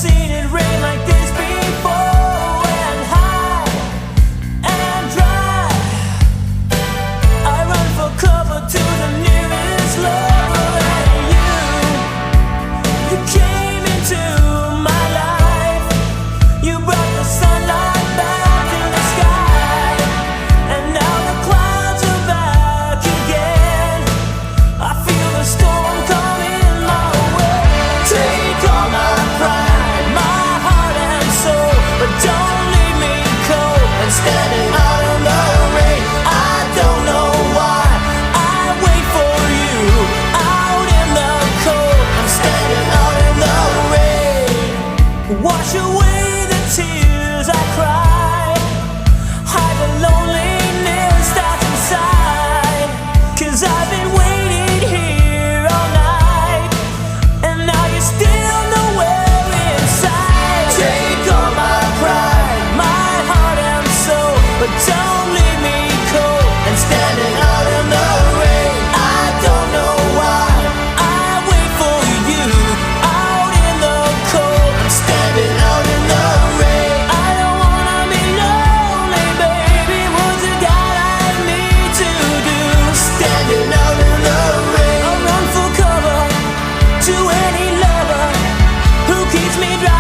seen it rain like this before, and high and dry. I run for cover to the nearest lover, and you came into my life. You brought the sunlight back in the sky, and now the clouds are back again. I feel the storm coming my way. Take all my pride, my heart and soul, but don't leave me cold and standing out in the rain. I don't know why I wait for you out in the cold. I'm standing out in the rain. Wash away the tears I cry, hide the loneliness that's inside. 'Cause I've been waiting here all night, and now you're still nowhere inside. Take all my pride, my heart and soul, but don't leave me cold and standing out in the rain. I don't know why I wait for you out in the cold. I'm standing out in the rain. I don't wanna be lonely, baby. What's a guy like me to do? Standing out in the rain. I run for cover to any lover who keeps me dry.